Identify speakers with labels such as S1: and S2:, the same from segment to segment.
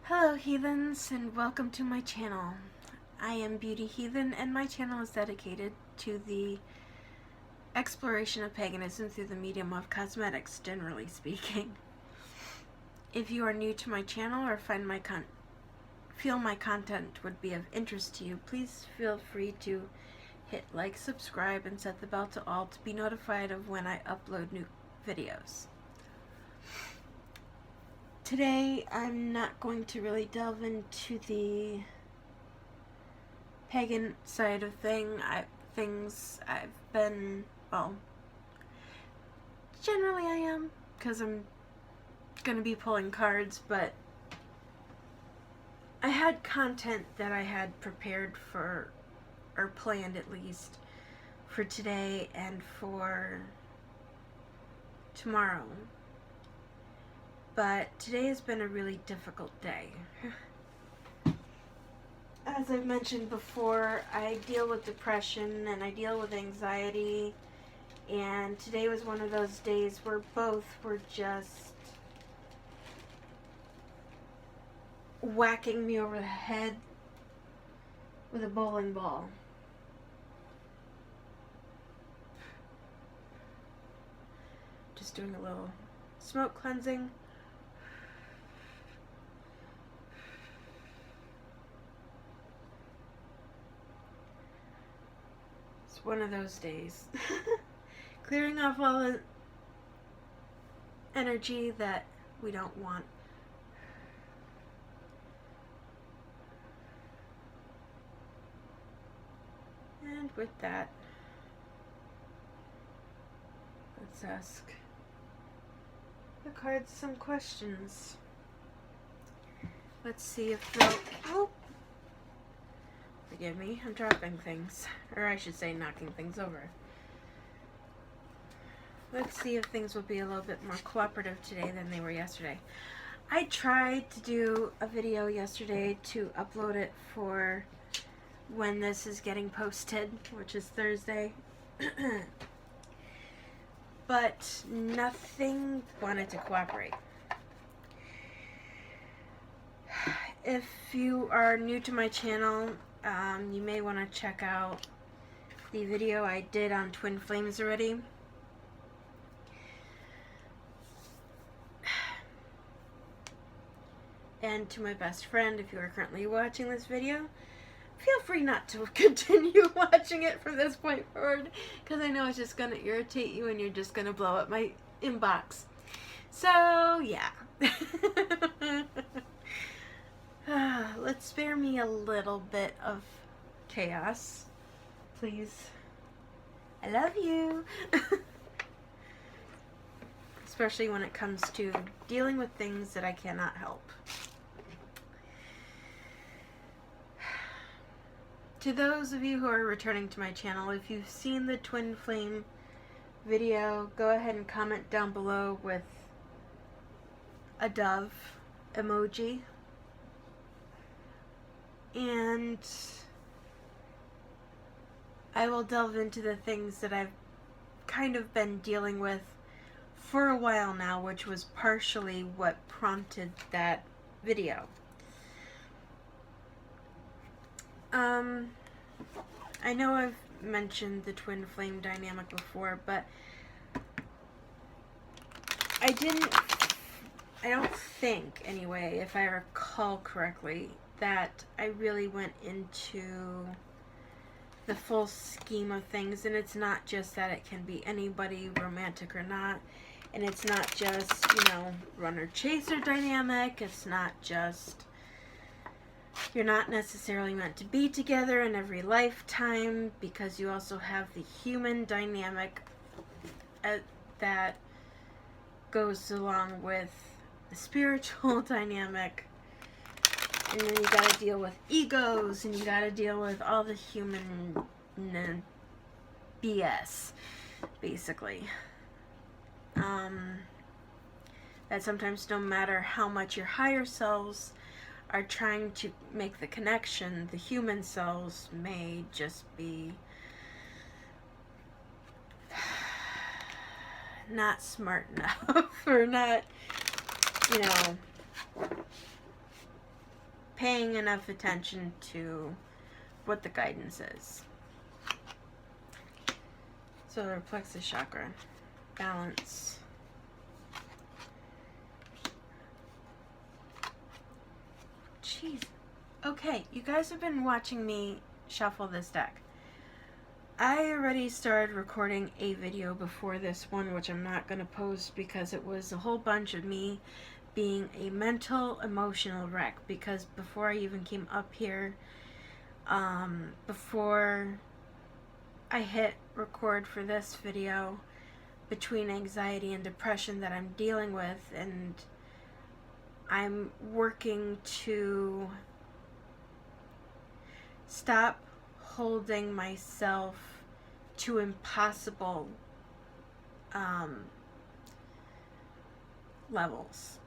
S1: Hello heathens, and welcome to my channel. I am Beauty Heathen, and my channel is dedicated to the exploration of paganism through the medium of cosmetics, generally speaking. If you are new to my channel or feel my content would be of interest to you, please feel free to hit like, subscribe, and set the bell to all to be notified of when I upload new videos. Today, I'm not going to really delve into the pagan side of things. I've been, well, generally I am, because I'm going to be pulling cards, but I had content that I had prepared for, or planned at least, for today and for tomorrow. But today has been a really difficult day. As I've mentioned before, I deal with depression and I deal with anxiety, and today was one of those days where both were just whacking me over the head with a bowling ball. Just doing a little smoke cleansing. One of those days. Clearing off all the energy that we don't want. And with that, let's ask the cards some questions. Let's see if they'll... Oh! Forgive me, I'm dropping things. Or I should say knocking things over. Let's see if things will be a little bit more cooperative today than they were yesterday. I tried to do a video yesterday to upload it for when this is getting posted, which is Thursday. But nothing wanted to cooperate. If you are new to my channel, you may want to check out the video I did on twin flames already. And to my best friend, if you are currently watching this video, feel free not to continue watching it from this point forward, because I know it's just going to irritate you and you're just going to blow up my inbox. So, yeah. Let's spare me a little bit of chaos, please. I love you. Especially when it comes to dealing with things that I cannot help. To those of you who are returning to my channel, if you've seen the twin flame video, go ahead and comment down below with a dove emoji. And I will delve into the things that I've kind of been dealing with for a while now, which was partially what prompted that video. I know I've mentioned the twin flame dynamic before, but I don't think, anyway, if I recall correctly, that I really went into the full scheme of things, and it's not just that it can be anybody, romantic or not, and it's not just, runner-chaser dynamic, it's not just you're not necessarily meant to be together in every lifetime, because you also have the human dynamic that goes along with the spiritual dynamic. And then you gotta deal with egos, and you gotta deal with all the human BS, basically. That sometimes no matter how much your higher selves are trying to make the connection, the human selves may just be not smart enough, or not, paying enough attention to what the guidance is. Solar plexus chakra, balance. Jeez. Okay, you guys have been watching me shuffle this deck. I already started recording a video before this one, which I'm not going to post because it was a whole bunch of me being a mental, emotional wreck. Because before I even came up here, before I hit record for this video, between anxiety and depression that I'm dealing with, and I'm working to stop holding myself to impossible levels.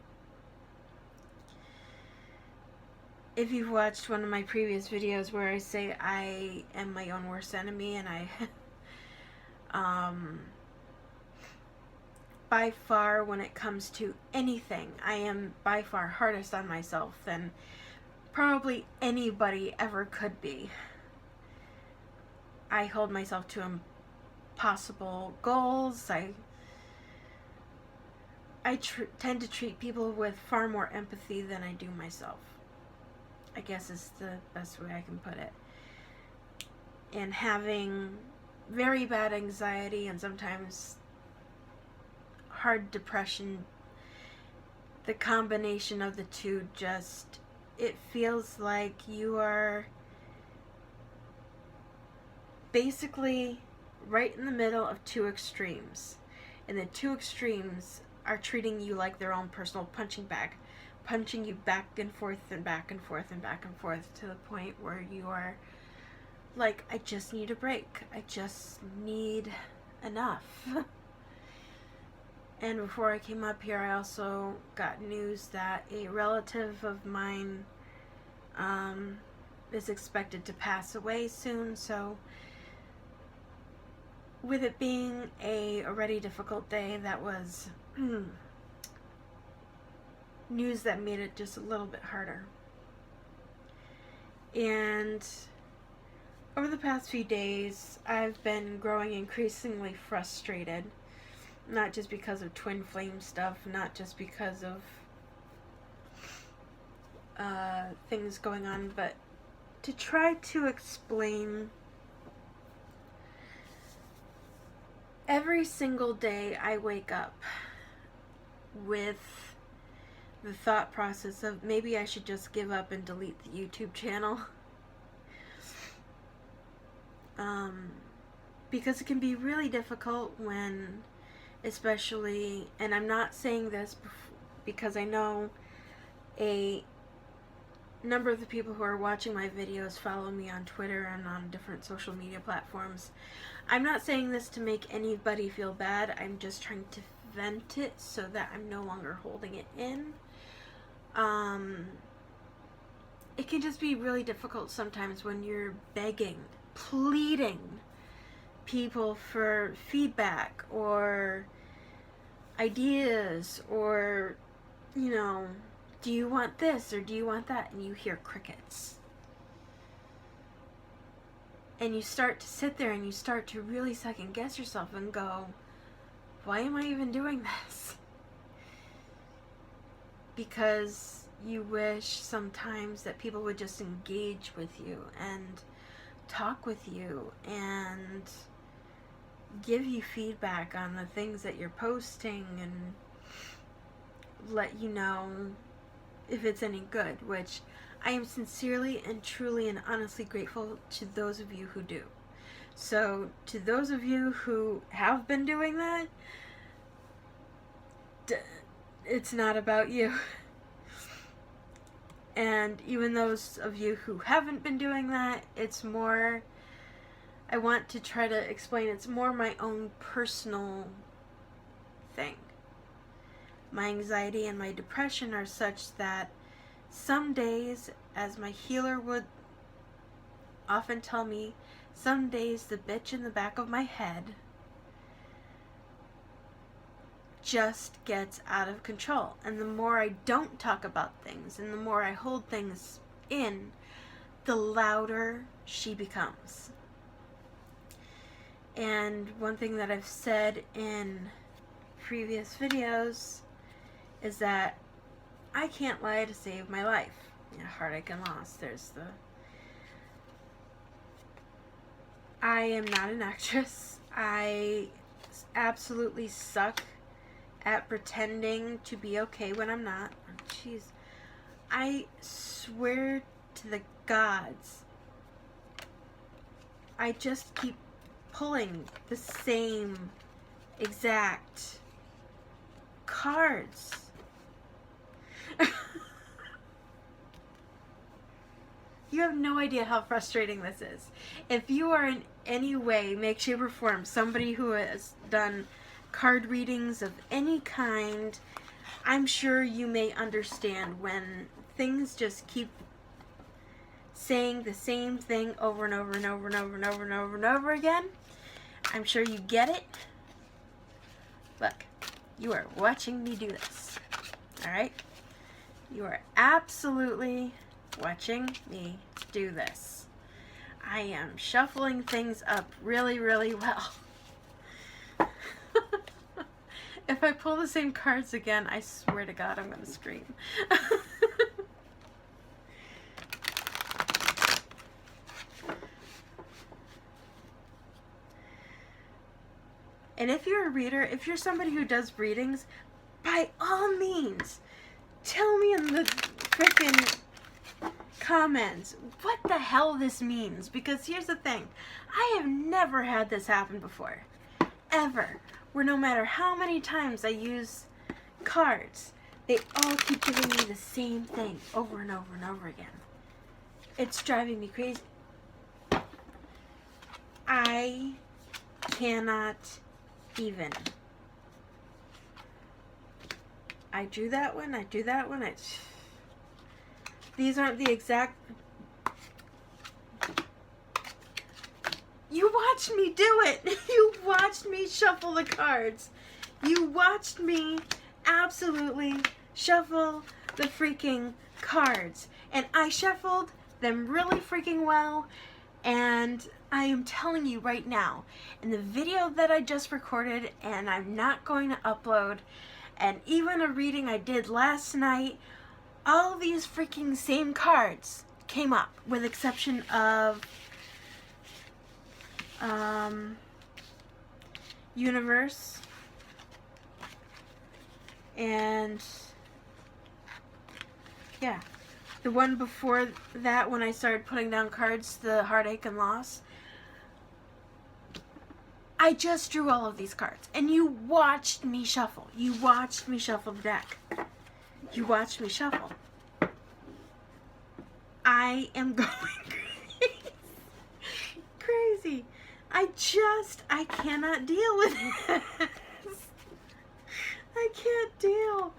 S1: If you've watched one of my previous videos where I say I am my own worst enemy, and I by far, when it comes to anything, I am by far hardest on myself than probably anybody ever could be. I hold myself to impossible goals. I tend to treat people with far more empathy than I do myself, I guess is the best way I can put it. And having very bad anxiety and sometimes hard depression, the combination of the two, just, it feels like you are basically right in the middle of two extremes. And the two extremes are treating you like their own personal punching bag, punching you back and forth and back and forth and back and forth, to the point where you are like, I just need a break. I just need enough. And before I came up here, I also got news that a relative of mine is expected to pass away soon. So with it being a already difficult day, that was news that made it just a little bit harder. And over the past few days, I've been growing increasingly frustrated. Not just because of twin flame stuff, not just because of things going on, but to try to explain. Every single day I wake up with the thought process of maybe I should just give up and delete the YouTube channel. Because it can be really difficult when, especially, and I'm not saying this because I know a number of the people who are watching my videos follow me on Twitter and on different social media platforms. I'm not saying this to make anybody feel bad. I'm just trying to vent it so that I'm no longer holding it in. It can just be really difficult sometimes when you're begging, pleading people for feedback or ideas, or, you know, do you want this or do you want that? And you hear crickets. And you start to sit there and you start to really second guess yourself and go, why am I even doing this? Because you wish sometimes that people would just engage with you and talk with you and give you feedback on the things that you're posting and let you know if it's any good, which I am sincerely and truly and honestly grateful to those of you who do. So to those of you who have been doing that, it's not about you. And even those of you who haven't been doing that, it's more, I want to try to explain, it's more my own personal thing. My anxiety and my depression are such that some days, as my healer would often tell me, some days the bitch in the back of my head just gets out of control. And the more I don't talk about things and the more I hold things in, the louder she becomes. And one thing that I've said in previous videos is that I can't lie to save my life. Heartache and loss. I am not an actress. I absolutely suck at pretending to be okay when I'm not. Jeez. I swear to the gods, I just keep pulling the same exact cards. You have no idea how frustrating this is. If you are in any way, make, shape, or form somebody who has done card readings of any kind, I'm sure you may understand when things just keep saying the same thing over and over and over and over and over and over and over again. I'm sure you get it. Look, you are watching me do this. Alright? You are absolutely watching me do this. I am shuffling things up really, really well. If I pull the same cards again, I swear to God I'm going to scream. And if you're a reader, if you're somebody who does readings, by all means, tell me in the frickin' comments what the hell this means. Because here's the thing, I have never had this happen before. Ever. Where no matter how many times I use cards, they all keep giving me the same thing over and over and over again. It's driving me crazy. I cannot even. I drew that one, I do that one, these aren't the exact. You watched me do it. You watched me shuffle the cards. You watched me absolutely shuffle the freaking cards. And I shuffled them really freaking well. And I am telling you right now, in the video that I just recorded and I'm not going to upload, and even a reading I did last night, all these freaking same cards came up, with exception of Universe and yeah, the one before that when I started putting down cards, the Heartache and Loss. I just drew all of these cards and you watched me shuffle. You watched me shuffle the deck. You watched me shuffle. I am going crazy. I cannot deal with this. I can't deal.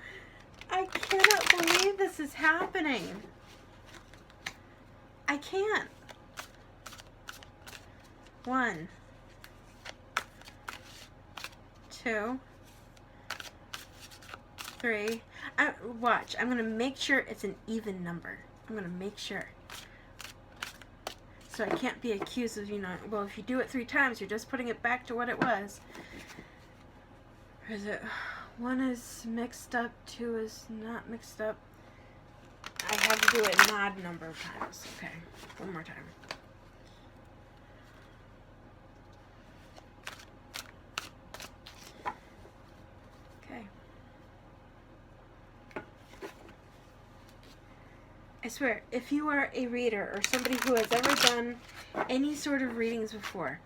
S1: I cannot believe this is happening. I can't. 1, 2, 3. Watch. I'm going to make sure it's an even number. I'm going to make sure. So I can't be accused of, well, if you do it 3 times, you're just putting it back to what it was. Or is it 1 is mixed up, 2 is not mixed up? I have to do it an odd number of times. Okay, one more time. Okay. I swear, if you are a reader or somebody who has ever done any sort of readings before,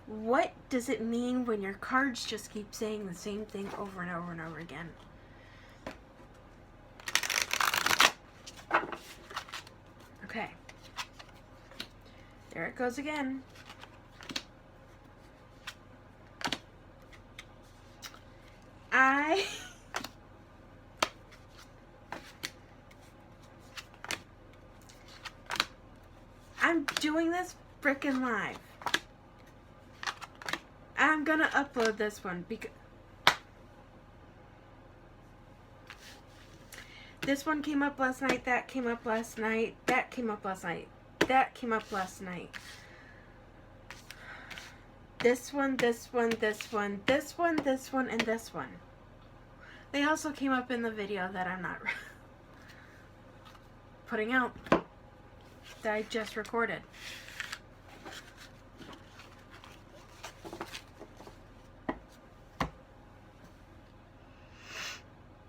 S1: what does it mean when your cards just keep saying the same thing over and over and over again? Okay. There it goes again. I'm doing this frickin' live. I'm gonna upload this one because This one came up last night, that came up last night, that came up last night, that came up last night. This one, this one, this one, this one, this one, and this one. They also came up in the video that I'm not putting out, that I just recorded.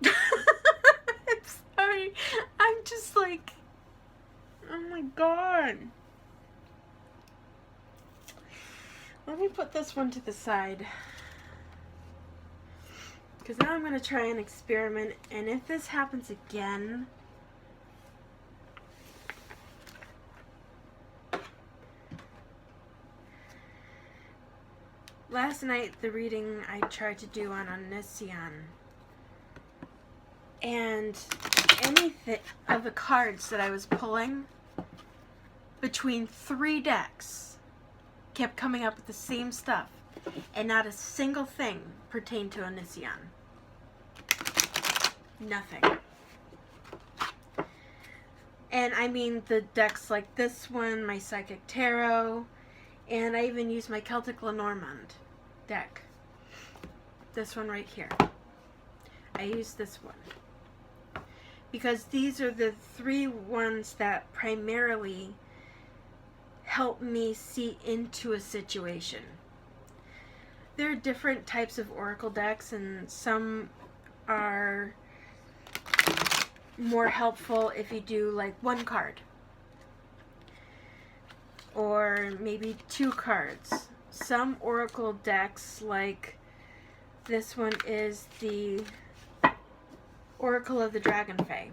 S1: I'm sorry. I'm just like, oh my god. Let me put this one to the side. Because now I'm going to try an experiment. And if this happens again, last night the reading I tried to do on Onision, and anything of the cards that I was pulling between 3 decks kept coming up with the same stuff, and not a single thing pertained to Onision. Nothing. And I mean the decks like this one, my Psychic Tarot, and I even used my Celtic Lenormand deck. This one right here. I used this one. Because these are the 3 ones that primarily help me see into a situation. There are different types of oracle decks, and some are more helpful if you do like 1 card or maybe 2 cards. Some oracle decks, like this one, is the Oracle of the Dragonfey.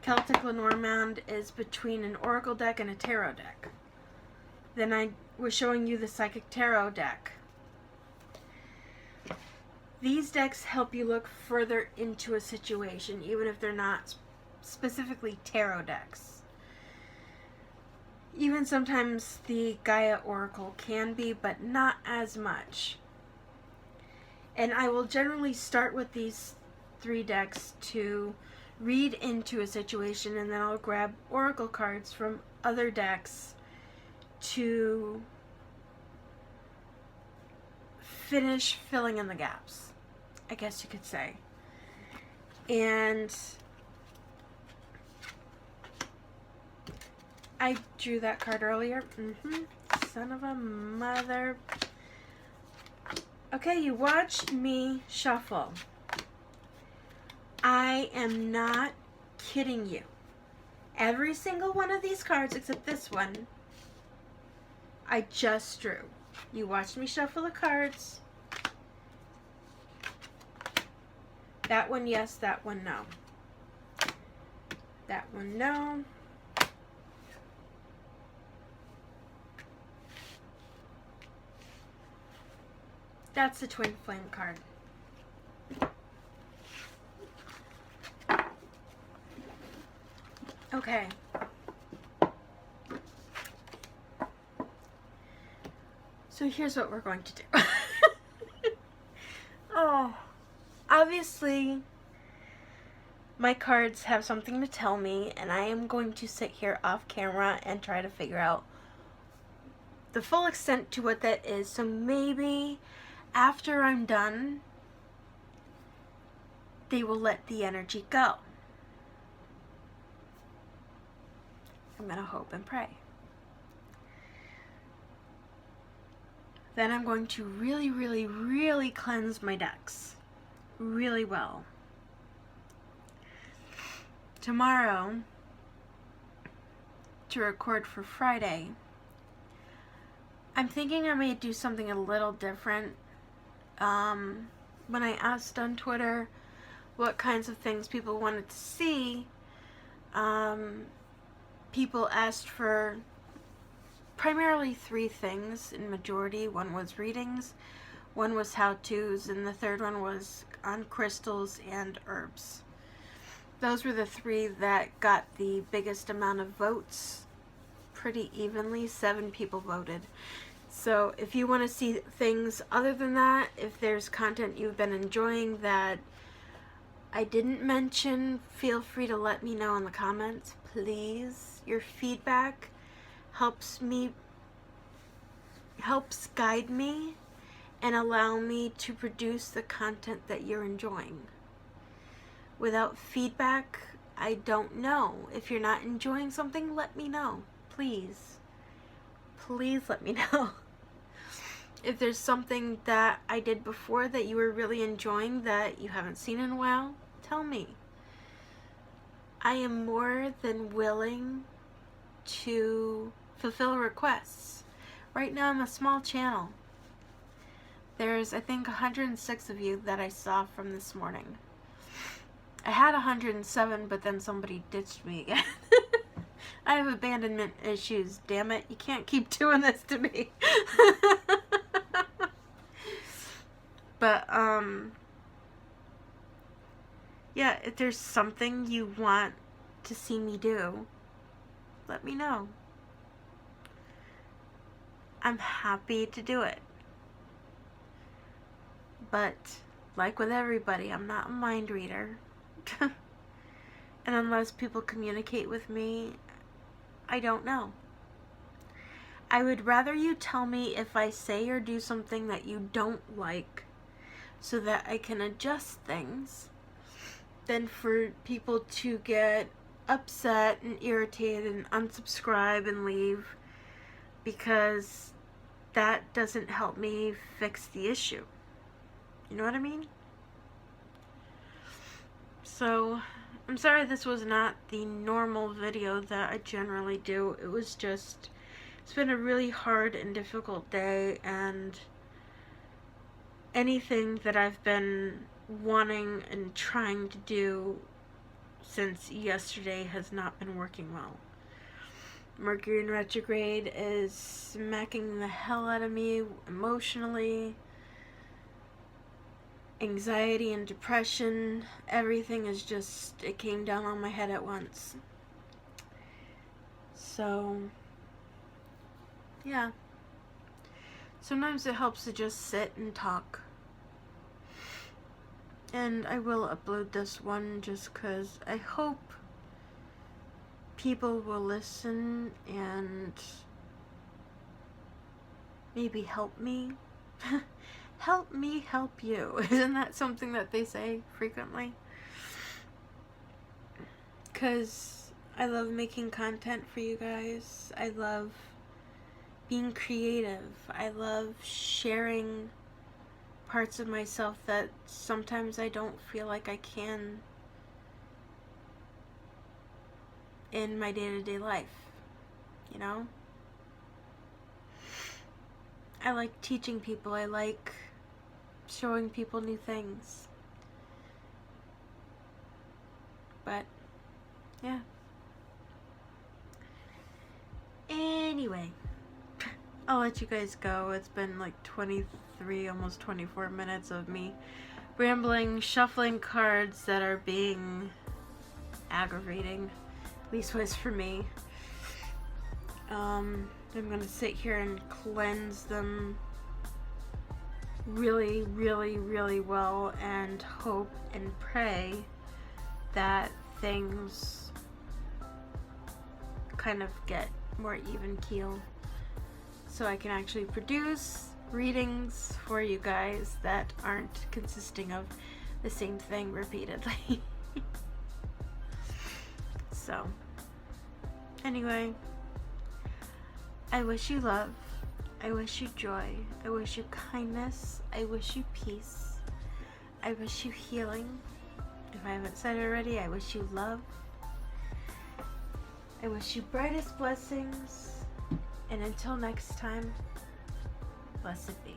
S1: Celtic Lenormand is between an oracle deck and a tarot deck. Then I was showing you the Psychic Tarot deck. These decks help you look further into a situation, even if they're not specifically tarot decks. Even sometimes the Gaia Oracle can be, but not as much. And I will generally start with these 3 decks to read into a situation, and then I'll grab oracle cards from other decks to finish filling in the gaps, I guess you could say. And I drew that card earlier. Son of a mother. Okay, you watched me shuffle. I am not kidding you. Every single one of these cards, except this one, I just drew. You watched me shuffle the cards. That one, yes. That one, no. That one, no. That's the Twin Flame card. Okay. So here's what we're going to do. Oh, obviously my cards have something to tell me, and I am going to sit here off camera and try to figure out the full extent to what that is. So maybe after I'm done, they will let the energy go. I'm going to hope and pray. Then I'm going to really, really, really cleanse my decks really well. Tomorrow, to record for Friday, I'm thinking I may do something a little different. When I asked on Twitter what kinds of things people wanted to see, people asked for primarily 3 things in majority. One was readings, one was how-tos, and the third one was on crystals and herbs. Those were the 3 that got the biggest amount of votes, pretty evenly. 7 people voted. So if you want to see things other than that, if there's content you've been enjoying that I didn't mention, feel free to let me know in the comments, please. Your feedback helps guide me and allow me to produce the content that you're enjoying. Without feedback, I don't know. If you're not enjoying something, let me know. Please. Please let me know. If there's something that I did before that you were really enjoying that you haven't seen in a while, tell me. I am more than willing to fulfill requests. Right now I'm a small channel. There's, I think, 106 of you that I saw from this morning. I had 107, but then somebody ditched me again. I have abandonment issues, damn it. You can't keep doing this to me. But, yeah, if there's something you want to see me do, let me know. I'm happy to do it. But, like with everybody, I'm not a mind reader. And unless people communicate with me, I don't know. I would rather you tell me if I say or do something that you don't like so that I can adjust things than for people to get upset and irritated and unsubscribe and leave, because that doesn't help me fix the issue. You know what I mean? So, I'm sorry this was not the normal video that I generally do. It was just, it's been a really hard and difficult day, and anything that I've been wanting and trying to do since yesterday has not been working well. Mercury in retrograde is smacking the hell out of me emotionally. Anxiety and depression, everything is just, it came down on my head at once. So, yeah. Sometimes it helps to just sit and talk. And I will upload this one just because I hope people will listen and maybe help me. Help me help you. Isn't that something that they say frequently? Because I love making content for you guys. I love being creative. I love sharing parts of myself that sometimes I don't feel like I can in my day-to-day life. You know? I like teaching people. I like showing people new things. But, yeah. Anyway, I'll let you guys go. It's been like 23, almost 24 minutes of me rambling, shuffling cards that are being aggravating. At least was for me. I'm gonna sit here and cleanse them really, really, really well and hope and pray that things kind of get more even keel so I can actually produce readings for you guys that aren't consisting of the same thing repeatedly. So, anyway, I wish you love. I wish you joy. I wish you kindness. I wish you peace. I wish you healing. If I haven't said it already, I wish you love. I wish you brightest blessings. And until next time, blessed be.